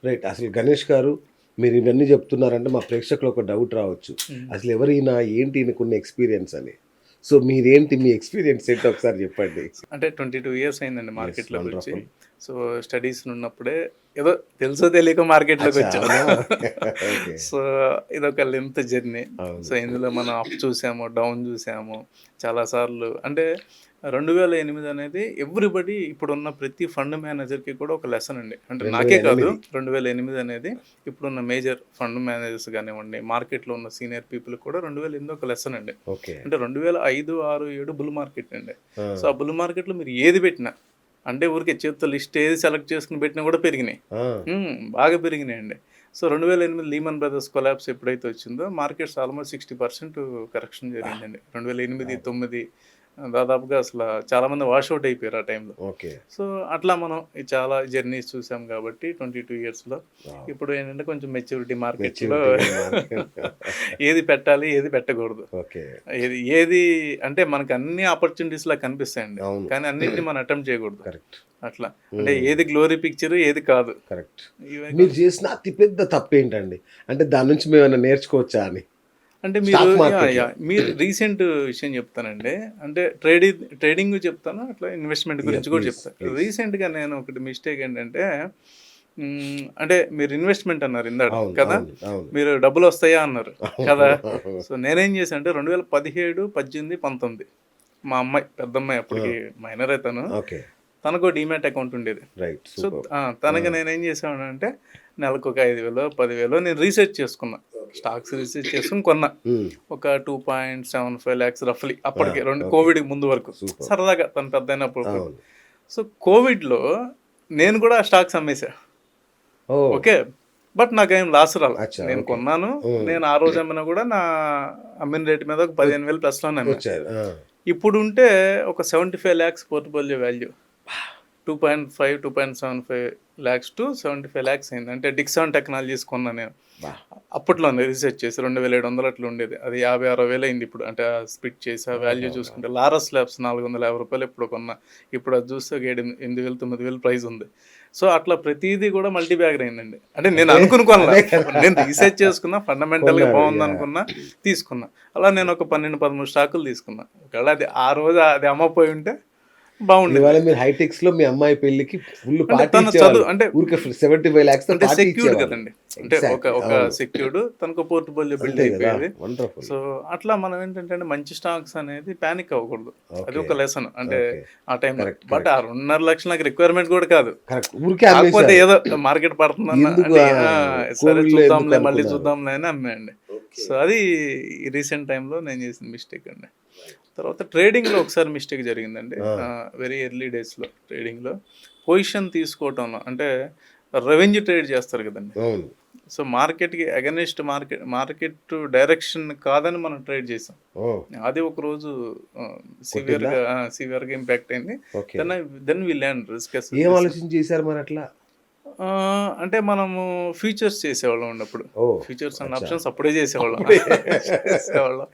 Right. అసలు గణేష్ గారు మీరు ఇవన్నీ చెప్తున్నారంటే మా ప్రేక్షకులకు ఒక డౌట్ రావచ్చు. హ్మ్. అసలు ఎవరీయన? ఏంటి ఈయనకున్న ఎక్స్‌పీరియన్స్ అని. సో మీరేంటి మీ ఎక్స్‌పీరియన్స్ ఏంటో ఒకసారి చెప్పండి? అంటే 22 ఇయర్స్ అయిందండి యెస్. మార్కెట్‌లోకొచ్చి. వండర్‌ఫుల్. సో, స్టడీస్‌లున్నప్పుడే ఏదో తెలుసో తెలియకో అచ్చా! మార్కెట్‌లోకొచ్చాం. అవునా? ఓకే. సో, ఇదొక లెంత్ జర్నీ. అవును. సో, ఇందులో మనం అప్ చూసాము, డౌన్ చూసాము. చాలా సార్లు అంటే 2008 అనేది ఎవ్రీబడీ ఇప్పుడున్న ప్రతి ఫండ్ మేనేజర్‌కి కూడా ఒక లెసన్ అండి. అంటే నాకే కాదు 2008 2008 అనేది ఇప్పుడున్న మేజర్ ఫండ్ మేనేజర్స్ గానివ్వండి, మార్కెట్‌లో ఉన్న సీనియర్ పీపుల్‌కి కూడా 2008 ఒక లెసన్ అండి. ఓకే. అంటే 2005, 6, 7 బుల్ మార్కెట్ అండి. ఆ! సో, ఆ బుల్ మార్కెట్‌లో మీరు ఏది పెట్టినా అంటే ఊరికే చేత్తో లిస్ట్ ఏది సెలెక్ట్ చేసుకొని పెట్టినా కూడా పెరిగినాయి. ఆ! బాగా పెరిగినాయండి. సో, 2008 లీమన్ బ్రదర్స్ కొలాప్స్ ఎప్పుడైతే వచ్చిందో మార్కెట్స్ ఆల్మోస్ట్ 60% కరెక్షన్ జరిగిందండి. 2008, 9 దాదాపుగా అసల చాలామంది వాష్ ఔట్ అయిపోయారు ఆ టైంలో. ఓకే. సో, అట్లా మనం ఈ చాలా జర్నీస్ చూసాం కాబట్టి 22 ఇయర్స్‌లో. వావ్! ఇప్పుడు ఏంటంటే కొంచెం మెచ్యూరిటీ మార్కెట్‌లో మెచ్యూరిటీగా మార్కెట్. ఏది పెట్టాలి, ఏది పెట్టకూడదు. ఓకే. ఏది అంటే మనకు అన్ని ఆపర్చునిటీస్‌లా కనిపిస్తాయండి. అవును. కానీ అన్నిటిని మనం అటెంప్ట్ చేయకూడదు. కరెక్ట్. అట్లా. అంటే హ్మ్. ఏది గ్లోరీ పిక్చర్, ఏది కాదు. కరెక్ట్. ఇవి మీరు చేసిన అతి పెద్ద తప్పేంటండి? అంటే దాని నుంచి మేమేమైనా నేర్చుకోవచ్చా అని? అంటే మీరు స్టాక్ మార్కెట్‌లో. మీరు రీసెంట్ విషయం చెప్తానండి. అంటే ట్రేడింగ్ చెప్తాను. అట్లా ఇన్వెస్ట్‌మెంట్ యాహ్! గురించి కూడా ప్లీజ్. చెప్తా. ప్లీజ్. రీసెంట్‌గా నేను ఒకటి మిస్టేక్ ఏంటంటే అంటే మీరు ఇన్వెస్ట్‌మెంట్ అన్నారు ఇందాక అవును. కదా! అవును. అవును. మీరు డబ్బులొస్తాయా అన్నారు కదా! అవును. సో, నేనేం చేశా అంటే 2017, 18, 19 మా అమ్మాయి పెద్దమ్మాయి ఆ! అప్పటికి మైనరే తను. ఓకే. తనకో డీమ్యాట్ అకౌంట్ ఉండేది. రైట్. So, superb! ఆ! తనకి నేనేం చేశానంటే నెలకొక 5,000, 10,000 నేను రీసెర్చ్ చేసుకున్నా. స్టాక్స్ రీసెర్చ్ చేసుకొని కొన్నా. హ్మ్. ఒక 2.75 లాక్స్ రఫ్‌లీ ఆ! అప్పటికి ఓకే. కోవిడ్‌కి ముందు వరకు. సూపర్బ్! సరదాగా తను పెద్దయినప్పుడు కొన్నా. అవును. సో, కోవిడ్‌లో నేను కూడా ఆ స్టాక్స్ అమ్మేశా. ఓహ్! ఓకే. బట్ నాకేం లాస్ రాలా. అచ్చా! నేను ఓకే. కొన్నాను. హ్మ్. నేను ఆ రోజు అమ్మినా కూడా నా అమ్మిన రేట్ మీద ఒక 15,000 ప్లస్‌లోనే అమ్మా. వచ్చారు. ఆ! ఇప్పుడుంటే ఒక 75 lakhs portfolio value. 2.5, 2.75 lakhs to 75 lakhs అయింది. అంటే డిక్సాన్ టెక్నాలజీస్ కొన్నా నేను. అబ్బా! అప్పట్లోనే రిసర్చ్ చేసి 2700 అట్లా ఉండేది. అది 50, 60,000 అయింది ఇప్పుడు. అంటే స్ప్లిట్ చేసి ఆ వాల్యూ ఆహాహా! చూసుకుంటే లారస్ ల్యాబ్స్ రూ. 450 ఎప్పుడో కొన్నా. ఇప్పుడు అది చూస్తే ఒక 8,000, 9,000 ప్రైస్ ఉంది. సో, అట్లా ప్రతీదీ కూడా మల్టీ బ్యాగర్ అయిందండి. అంటే నేను అంటే అనుకుని కొనలా. అదే కదా! నేను రీసెర్చ్ చేసుకున్నా, ఫండమెంటల్‌గా కొన్నారు. యాహ్! బావుందనుకున్నా, తీసుకున్నా. అలా నేను ఒక 12, 13 స్టాకులు తీసుకున్నా. ఒకవేళ అది ఆ రోజు అది అమ్మకపోయి ఉంటే బావుండేది. ఇవాళ మీరు హైటెక్స్‌లో మీ అమ్మాయి పెళ్ళికి ఫుల్ అంటే పార్టీ తన ఇచ్చేవాళ్ళు. చదువు అంటే ఊరికే 75 లాక్స్‌తో అంటే పార్టీ సెక్యూర్డ్ ఇచ్చేవాళ్ళు. కదండీ. అంటే ఒక ఎగ్జాక్ట్‌లీ. ఒక అవును. సెక్యూర్డ్ తనకు పోర్ట్‌ఫోలియో బిల్డ్ అంతే గదా! అయిపోయేది. వండర్‌ఫుల్. సో, అట్లా మనం ఏంటంటే అండి మంచి స్టాక్స్ అనేది పానిక్ అవ్వకూడదు. అది ఓకే. ఒక లెసన్. అంటే ఓకే. ఆ టైంలో. కరెక్ట్. బట్ ఆ కరెక్ట్. 2.5 లక్షలు నాకు రిక్వైర్మెంట్ కూడా కాదు. కరెక్ట్. ఊరికే కాకపోతే అమ్మేశారు. ఏదో మార్కెట్ పడుతుందన్న ఎందుకు అంటే సరే కోవిడ్‌లో ఎందుకు చూద్దాంలే మళ్ళీ అనుకున్నారు. చూద్దాంలే అని అమ్మేయండి. ఓకే. సో, అది రీసెంట్ టైమ్‌లో నేను చేసిన మిస్టేక్ అండి. తర్వాత ట్రేడింగ్‌లో ఒకసారి మిస్టేక్ జరిగిందండి. ఆ! వెరీ ఎర్లీ డేస్‌లో ట్రేడింగ్‌లో పొజిషన్ తీసుకోవటంలో అంటే రెవెన్యూ ట్రేడ్ చేస్తారు కదండీ! అవును. సో, మార్కెట్‌కి అగైనెస్ట్ మార్కెట్ డైరెక్షన్ కాదని మనం ట్రేడ్ చేసాం. ఓహ్! అది ఒకరోజు ఆహ్, కొట్టిందా? సివియర్‌గా ఇంపాక్ట్ అయింది. Okay. Then then we learn risk ఏం అసెస్‌మెంట్. ఆలోచించి చేశారు మరట్లా? అంటే మనము ఫ్యూచర్స్ చేసేవాళ్ళం అండి అప్పుడు. ఓహ్! ఫ్యూచర్స్ అండ్ అచ్చా! ఆప్షన్స్ అప్పుడే చేసేవాళ్ళం. అప్పుడే చేసేవాళ్ళం.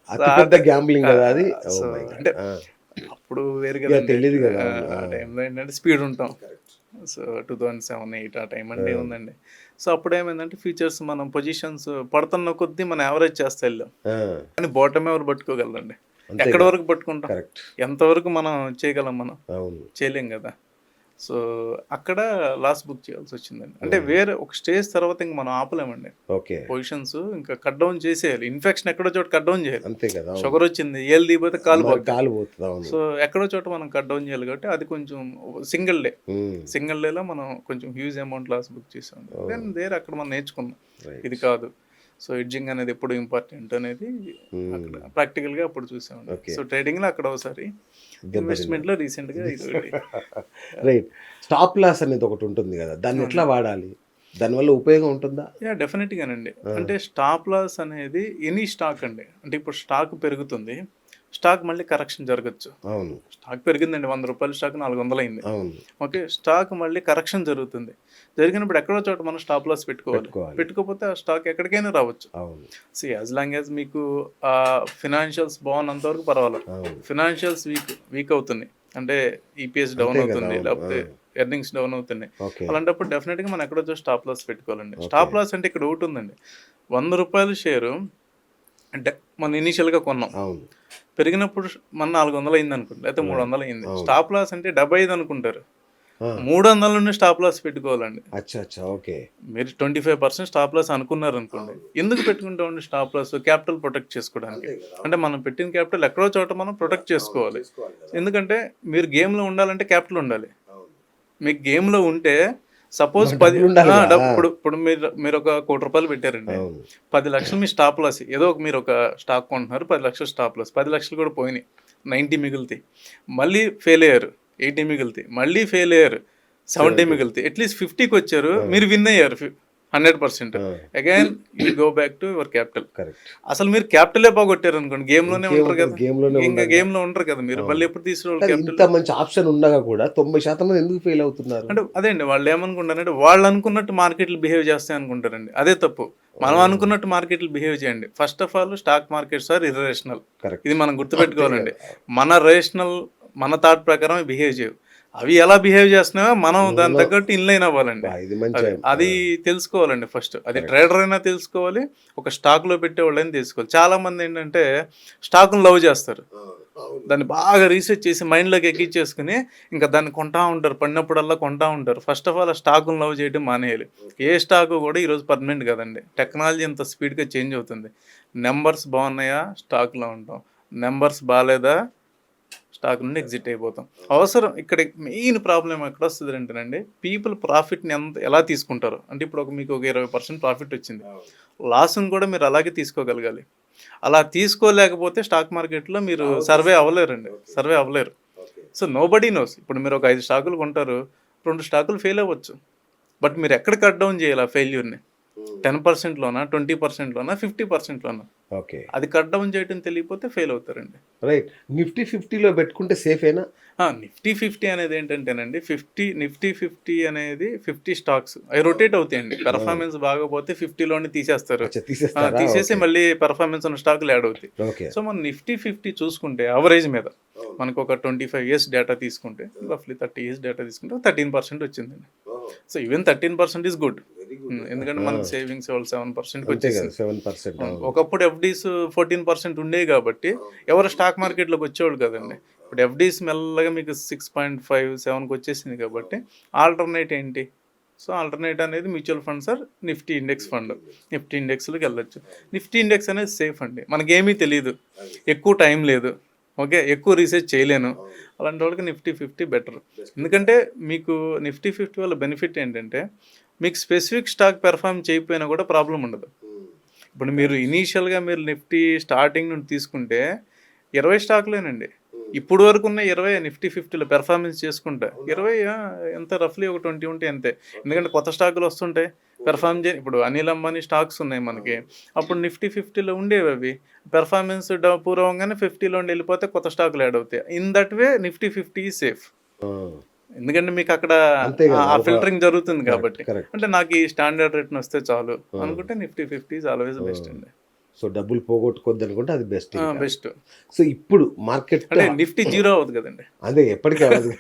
సో, అతి ఆ పెద్ద టై గ్యాంబ్లింగ్ గదా అది. ఓహ్ సో, మై గాడ్! అంటే ఆ! అప్పుడు వేరు యాహ్! కదండీ. తెలీదు గదా! అవును. ఆ! ఆ టైంలో ఏంటంటే స్పీడ్ ఉంటాం. కరెక్ట్. సో, 2007, 2008 ఆ టైం ఆ! అంటే ఏముందండి. సో, అప్పుడేమైందంటే ఫ్యూచర్స్ మనం పొజిషన్స్ పడుతున్న కొద్దీ మనం యావరేజ్ చేస్తా ఎళ్ళాం. ఆ! కానీ బాటమ్ ఎవరు పట్టుకోగలరండి? ఎక్కడి అంతేగా. వరకు పట్టుకుంటాం? కరెక్ట్. ఎంతవరకు మనం చేయగలం మనం? అవును. చేయలేం గదా! సో, అక్కడ లాస్ బుక్ చేయాల్సొచ్చిందండి. అంటే హ్మ్. వేరే ఒక స్టేజ్ తర్వాత ఇంక మనం ఆపలేమండి. ఓకే. పొజిషన్స్ ఇంకా కట్ డౌన్ చేసేయాలి. ఇన్ఫెక్షన్ ఎక్కడో చోట కట్ డౌన్ చేయాలి. అంతే కదా! అవును. షుగరొచ్చింది ఏళ్ళు దిగిపోతే కాలు మరి పోద్ది. కాలు పోతది. అవును. సో, ఎక్కడో చోట మనం కట్ డౌన్ చేయాలి కాబట్టి అది కొంచెం సింగిల్ డే. హ్మ్. సింగిల్ డేలో మనం కొంచెం హ్యూజ్ అమౌంట్ లాస్ బుక్ చేసాం. ఓహ్! దెన్ అక్కడ మనం నేర్చుకున్నాం. ఇది రైట్. కాదు. సో, హెడ్జింగ్ అనేది ఎప్పుడు ఇంపార్టెంట్ అనేది అక్కడ హ్మ్. ప్రాక్టికల్‌గా అప్పుడు చూసామండి. ఓకే. సో, ట్రేడింగ్‌లో అక్కడ ఒకసారి, దెబ్బతిన్నారు. ఇన్వెస్ట్‌మెంట్‌లో రీసెంట్‌గా ఇదొకటి. రైట్. స్టాప్ లాస్ అనేది ఒకటుంటుంది గదా! దాన్నెట్లా అవునండి. వాడాలి? దానివల్ల ఉపయోగం ఉంటుందా? డెఫినెట్‌గానండి. ఆ! అంటే స్టాప్ లాస్ అనేది ఎనీ స్టాక్ అండి. అంటే ఇప్పుడు స్టాక్ పెరుగుతుంది. స్టాక్ మళ్ళీ కరెక్షన్ జరగొచ్చు. అవును. స్టాక్ పెరిగిందండి. రూ. 100 స్టాక్ 400 అయింది. అవును. ఓకే. స్టాక్ మళ్ళీ కరెక్షన్ జరుగుతుంది. జరిగినప్పుడు ఎక్కడో చోట మనం స్టాప్ లాస్ పెట్టుకోవాలి. పెట్టుకోవాలి. పెట్టుకోకపోతే ఆ స్టాక్ ఎక్కడికైనా రావచ్చు. అవును. యాస్ లాంగ్ యాస్ మీకు ఫినాన్షియల్స్ బాగున్నంత వరకు పర్వాలేదు. అవును. ఫినాన్షియల్స్ వీక్ అవుతున్నాయి. అంటే ఈపీఎస్ అంతే డౌన్ గదా! అవుతుంది. అవును. ఆ! లేకపోతే ఎర్నింగ్స్ డౌన్ అవుతున్నాయి. ఓకే. అలాంటప్పుడు డెఫినెట్గా మనం ఎక్కడో స్టాప్ లాస్ పెట్టుకోవాలండి. స్టాప్ లాస్ అంటే ఇక్కడ ఒకటి ఉందండి, ₹100 షేరు అంటే మనం ఇనీషియల్గా కొన్నాం, అవును. పెరిగినప్పుడు మన 400 అయింది అనుకోండి, లేకపోతే 300 అయింది. స్టాప్ లాస్ అంటే 75 అనుకుంటారు, ఆ, 300 నుండి స్టాప్ లాస్ పెట్టుకోవాలండి. అచ్చా అచ్చా, ఓకే. మీరు 25% స్టాప్ లాస్ అనుకున్నారు అనుకోండి, ఎందుకు పెట్టుకుంటామండి స్టాప్ లాస్? క్యాపిటల్ ప్రొటెక్ట్ చేసుకోవడానికి. అంటే మనం పెట్టిన క్యాపిటల్ ఎక్కడో చోట మనం ప్రొటెక్ట్ చేసుకోవాలి. ఎందుకంటే మీరు గేమ్లో ఉండాలంటే క్యాపిటల్ ఉండాలి. మీకు గేమ్లో ఉంటే సపోజ్ 10 డబ్బులు ఉండాలి కదా. ఇప్పుడు ఇప్పుడు మీరు ఒక ₹1,00,00,000 పెట్టారండి, అవును. 10 లక్షలు మీ స్టాప్ లాస్. ఏదో మీరు ఒక స్టాక్ కొంటున్నారు, 10 లక్షలు స్టాప్ లాస్, 10 లక్షలు కూడా పోయినాయి, 90 మిగులుతాయి. మళ్ళీ ఫెయిల్ అయ్యారు, 80 మిగులుతాయి. మళ్ళీ ఫెయిల్ అయ్యారు, 70 మిగులుతాయి. అట్లీస్ట్ 50కి వచ్చారు, మీరు విన్ అయ్యారు 100%. Again you go back to your capital. Correct. అసలు మీరు క్యాపిటలే పోగొట్టారు అనుకోండి, గేమ్లోనే ఉంటారు కదా, గేమ్లోనే ఇంకా గేమ్లో ఉంటారు కదా మీరు, మళ్ళీ ఎప్పుడు తీసుకోవాలి క్యాపిటల్? ఇంత మంచి ఆప్షన్ ఉండగా కూడా 90% మంది ఎందుకు ఫెయిల్ అవుతున్నారు? అంటే అదే అండి, వాళ్ళు ఏమనుకుంటారంటే వాళ్ళు అనుకున్నట్టు మార్కెట్లు బిహేవ్ చేస్తాయి అనుకుంటారండి. అదే తప్పు. మనం అనుకున్నట్టు మార్కెట్లు బిహేవ్ చేయండి. First of all stock markets are irrational. Correct. ఇది మనం గుర్తుపెట్టుకోవాలండి. మన రేషనల్, మన థాట్ ప్రకారం బిహేవ్ చేయవు. అవి ఎలా బిహేవ్ చేస్తున్నాయో మనం దాని తగ్గట్టు ఇన్లైన్ అవ్వాలండి. ఇది మంచి అది తెలుసుకోవాలండి ఫస్ట్. అది ట్రేడర్ అయినా తెలుసుకోవాలి, ఒక స్టాక్లో పెట్టేవాళ్ళని తెలుసుకోవాలి. చాలా మంది ఏంటంటే స్టాక్ను లవ్ చేస్తారు, దాన్ని బాగా రీసెర్చ్ చేసి మైండ్లోకి ఎక్కించేసుకుని ఇంకా దాన్ని కొంటా ఉంటారు, పడినప్పుడల్లా కొంటా ఉంటారు. ఫస్ట్ ఆఫ్ ఆల్ ఆ స్టాక్ను లవ్ చేయడం మానేయాలి. ఏ స్టాక్ కూడా ఈరోజు పర్మనెంట్ కదండి, టెక్నాలజీ ఇంత స్పీడ్గా చేంజ్ అవుతుంది. నెంబర్స్ బాగున్నాయా స్టాక్లో ఉంటాం, నెంబర్స్ బాగాలేదా స్టాక్ నుండి ఎగ్జిట్ అయిపోతాం. అవసరం ఇక్కడ మెయిన్ ప్రాబ్లం ఎక్కడ వస్తుంది అంటేనండి, పీపుల్ ప్రాఫిట్ని ఎలా తీసుకుంటారు అంటే, ఇప్పుడు మీకు ఒక 20% ప్రాఫిట్ వచ్చింది, లాస్ని కూడా మీరు అలాగే తీసుకోగలగాలి. అలా తీసుకోలేకపోతే స్టాక్ మార్కెట్లో మీరు సర్వే అవ్వలేరు. So nobody knows. ఇప్పుడు మీరు ఒక 5 స్టాకులు కొంటారు, 2 స్టాకులు ఫెయిల్ అవ్వచ్చు, బట్ మీరు ఎక్కడ కట్ డౌన్ చేయాలి ఆ ఫెయిల్యూర్ని? 10%లోనా, 20%లోనా, 50%లోనా? ఓకే. అది కట్ డౌన్ చేయడం తెలియకపోతే ఫెయిల్ అవుతారండి. రైట్. నిఫ్టీ 50లో పెట్టుకుంటే సేఫేనా? నిఫ్టీ 50 అనేది ఏంటంటేనండి, నిఫ్టీ 50 అనేది 50 స్టాక్స్ అవి రొటేట్ అవుతాయండి. పెర్ఫార్మెన్స్ బాగోపోతే 50లోనే తీసేస్తారు, తీసేస్తారా? తీసేసి మళ్ళీ పెర్ఫార్మెన్స్ ఉన్న స్టాకులు యాడ్ అవుతాయి. ఓకే. సో మనం నిఫ్టీ 50 చూసుకుంటే యావరేజ్ మీద మనకు ఒక 25 ఇయర్స్ డేటా తీసుకుంటే, రఫ్లీ 30 ఇయర్స్ డేటా తీసుకుంటే 13% వచ్చిందండి. So even 13% is good. ఎందుకంటే మనకు సేవింగ్స్ వాళ్ళు 7%కి వచ్చేసింది. 7%. ఒకప్పుడు ఎఫ్డీస్ 14% ఉండేవి కాబట్టి ఎవరు స్టాక్ మార్కెట్లోకి వచ్చేవాళ్ళు కదండి. ఇప్పుడు ఎఫ్డీస్ మెల్లగా మీకు 6.5, 7కి వచ్చేసింది కాబట్టి ఆల్టర్నేట్ ఏంటి? సో ఆల్టర్నేట్ అనేది mutual funds or Nifty index fund. Nifty ఇండెక్స్లోకి వెళ్ళొచ్చు. నిఫ్టీ ఇండెక్స్ అనేది సేఫ్ అండి, మనకేమీ తెలియదు, ఎక్కువ టైం లేదు, ఓకే, ఎక్కువ రీసెర్చ్ చేయలేను, అలాంటి వాళ్ళకి నిఫ్టీ 50 బెటర్. ఎందుకంటే మీకు నిఫ్టీ 50 వల్ల బెనిఫిట్ ఏంటంటే, మీకు స్పెసిఫిక్ స్టాక్ పెర్ఫామ్ చేయకపోయినా కూడా ప్రాబ్లం ఉండదు. ఇప్పుడు మీరు ఇనీషియల్గా మీరు నిఫ్టీ స్టార్టింగ్ నుండి తీసుకుంటే 20 స్టాక్లేనండి, ఇప్పుడు వరకు ఉన్న 20 నిఫ్టీ 50లో పెర్ఫార్మెన్స్ చేసుకుంటా 20 ఎంత రఫ్లీ ఒక 20 ఉంటే అంతే. ఎందుకంటే కొత్త స్టాకులు వస్తుంటాయి పెర్ఫామ్ ఇప్పుడు అనిల్ అంబానీ స్టాక్స్ ఉన్నాయి మనకి, అప్పుడు నిఫ్టీ 50లో ఉండేవి, అవి పెర్ఫార్మెన్స్ పూర్వంగానే 50లో వెళ్ళిపోతే కొత్త స్టాకులు యాడ్ అవుతాయి. In that way Nifty 50 is safe. ఎందుకంటే మీకు అక్కడ ఆ ఫిల్టరింగ్ జరుగుతుంది కాబట్టి. అంటే నాకు ఈ స్టాండర్డ్ రేట్ని వస్తే చాలు అనుకుంటే నిఫ్టీ 50 ఈజ్ ఆల్వేస్ బెస్ట్ అండి. సో డబ్బులు పోగొట్టుకోవద్దు అనుకుంటే అది బెస్ట్. సో ఇప్పుడు మార్కెట్ అంటే నిఫ్టీ జీరో అవుతుంది కదండి, అదే ఎప్పటికీ అవ్వదు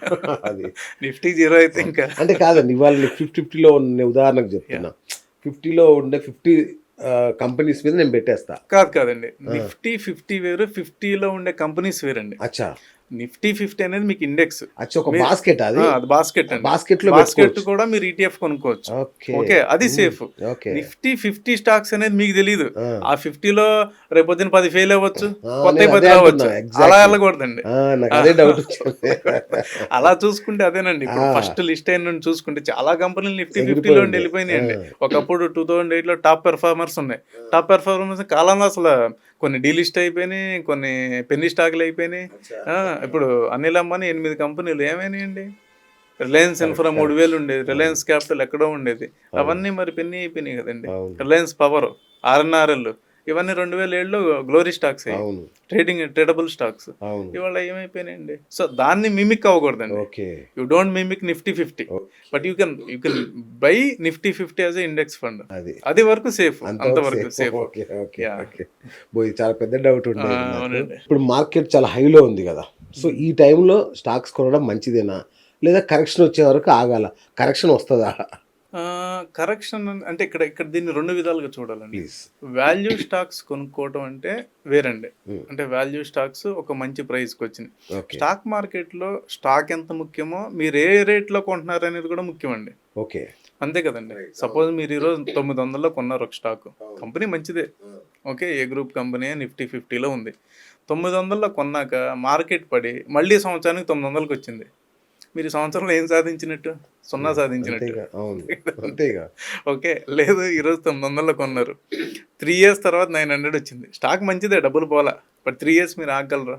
అది. నిఫ్టీ జీరో అయితే ఇంకా అంటే కాదండి, ఇవాళ 50లో ఉన్న ఉదాహరణకు చెప్తున్నా, 50లో ఉండే 50 కంపెనీస్ మీద నేను పెట్టేస్తా. కాదండి, నిఫ్టీ 50 వేరు, 50లో ఉండే కంపెనీస్ వేరండి. అచ్చా. నిఫ్టీ 50 అనేది మీకు ఇండెక్స్, ఒక బాస్కెట్. అది బాస్కెట్ అండి. బాస్కెట్ కూడా మీరు ETF కొనుక్కోవచ్చు. ఓకే, అది సేఫ్. నిఫ్టీ 50 స్టాక్స్ అనేది మీకు తెలియదు, ఆ 50లో రేపొద్దున 10 ఫెయిల్ అవ్వచ్చు, కొత్త 10 రావచ్చు, అలా వెళ్ళకూడదండి. అలా చూసుకుంటే అదేనండి. ఇప్పుడు ఫస్ట్ లిస్ట్ అయిన నుండి చూసుకుంటే చాలా కంపెనీలు నిఫ్టీ 50లో ఉండి వెళ్ళిపోయినాయండి. ఒకప్పుడు 2008లో టాప్ పెర్ఫార్మర్స్ ఉన్నాయి. టాప్ పెర్ఫార్మర్స్ కాలంలో అసలు కొన్ని డీలిస్ట్ అయిపోయినాయి, కొన్ని పెన్నీ స్టాక్లు అయిపోయినాయి. ఇప్పుడు అనిల్ అంబానీ 8 కంపెనీలు ఏమైనాయండి. రిలయన్స్ ఇన్ఫ్రా 3000 ఉండేది, రిలయన్స్ క్యాపిటల్ ఎక్కడో ఉండేది, అవన్నీ మరి పెన్నీ అయిపోయినాయి కదండి. రిలయన్స్ పవర్, RNRL ఇవన్నీ 2007లో గ్లోరీ స్టాక్స్ అయ్యాయి, ట్రేడబుల్ స్టాక్స్. ఇవాళ ఏమైపోయినాయండి. సో దాన్ని మిమిక్ అవ్వకూడదండి. You don't mimic Nifty 50, but you can buy Nifty 50 as a index fund. అది వరకు సేఫ్, అంతవరకు సేఫ్. చాలా పెద్ద డౌట్ ఉండేది. ఇప్పుడు మార్కెట్ చాలా హైలో ఉంది కదా, సో ఈ టైంలో స్టాక్స్ కొనడం మంచిదేనా, లేదా కరెక్షన్ వచ్చే వరకు ఆగాల? కరెక్షన్ వస్తుందా? కరెక్షన్ అంటే ఇక్కడ ఇక్కడ దీన్ని రెండు విధాలుగా చూడాలండి. ప్లీజ్. వాల్యూ స్టాక్స్ కొనుక్కోవటం అంటే వేరండి. Hmm. అంటే వాల్యూ స్టాక్స్ ఒక మంచి ప్రైస్కి వచ్చింది. ఓకే. స్టాక్ మార్కెట్లో స్టాక్ ఎంత ముఖ్యమో మీరు ఏ రేట్లో కొంటున్నారు అనేది కూడా ముఖ్యమండి. ఓకే. అంతే కదండి. సపోజ్ మీరు ఈరోజు 900లో కొన్నారు ఒక స్టాక్, కంపెనీ మంచిదే, ఓకే, ఏ గ్రూప్ కంపెనీ నిఫ్టీ 50లో ఉంది. 900లో కొన్నాక మార్కెట్ పడి మళ్ళీ సంవత్సరానికి 900కి వచ్చింది. మీరు ఈ సంవత్సరంలో ఏం సాధించినట్టు? సున్నా సాధించినట్టు. అంతేగా. అవును. అంతేగా. ఓకే, లేదు ఈరోజు 900లో కొన్నారు, 3 ఇయర్స్ తర్వాత 900 వచ్చింది. స్టాక్ మంచిదే, డబ్బులు పోలా, బట్ 3 ఇయర్స్ మీరు ఆగలరా?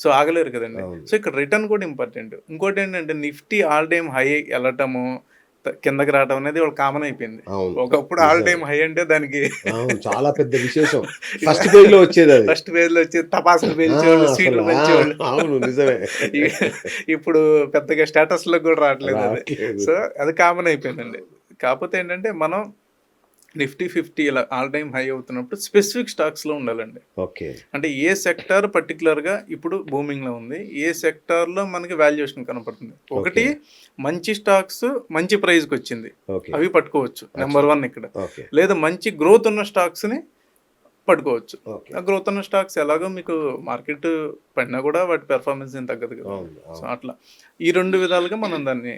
సో ఆగలేరు కదండి. అవును. సో ఇక్కడ రిటర్న్ కూడా ఇంపార్టెంట్. ఇంకోటి ఏంటంటే నిఫ్టీ ఆల్ టైమ్ హై వెళ్ళటము కిందకి రావడం అనేది వాళ్ళు కామన్ అయిపోయింది. అవును. ఒకప్పుడు ఆల్ టైమ్ హై అంటే దానికి అవును. చాలా పెద్ద విశేషం. ఫస్ట్ పేజ్ లో వచ్చేది అది. ఫస్ట్ పేజ్ లో వచ్చి టపాసులు పేల్చేవాళ్ళు, సీట్లు పెంచేవాళ్ళు. అవును, నిజమే. ఇప్పుడు పెద్దగా స్టేటస్ లో కూడా రావట్లేదు అది. రావట్లేదు. సో అది కామన్ అయిపోయిందండి. కాకపోతే ఏంటంటే మనం నిఫ్టీ 50 ఇలా ఆల్ టైమ్ హై అవుతున్నప్పుడు స్పెసిఫిక్ స్టాక్స్లో ఉండాలండి. ఓకే. అంటే ఏ సెక్టార్ పర్టికులర్గా ఇప్పుడు బూమింగ్లో ఉంది, ఏ సెక్టార్లో మనకి వాల్యుయేషన్ కనపడుతుంది. ఒకటి మంచి స్టాక్స్ మంచి ప్రైస్కి వచ్చింది, ఓకే. అవి పట్టుకోవచ్చు, నెంబర్ 1 ఇక్కడ. ఓకే. లేదా మంచి గ్రోత్ ఉన్న స్టాక్స్ని పట్టుకోవచ్చు. ఓకే. ఆ గ్రోత్ ఉన్న స్టాక్స్ ఎలాగో మీకు మార్కెట్ పడినా కూడా వాటి పెర్ఫార్మెన్స్ ఏం తగ్గదు కదా. అవును. సో అవును. అట్లా ఈ రెండు విధాలుగా మనం దాన్ని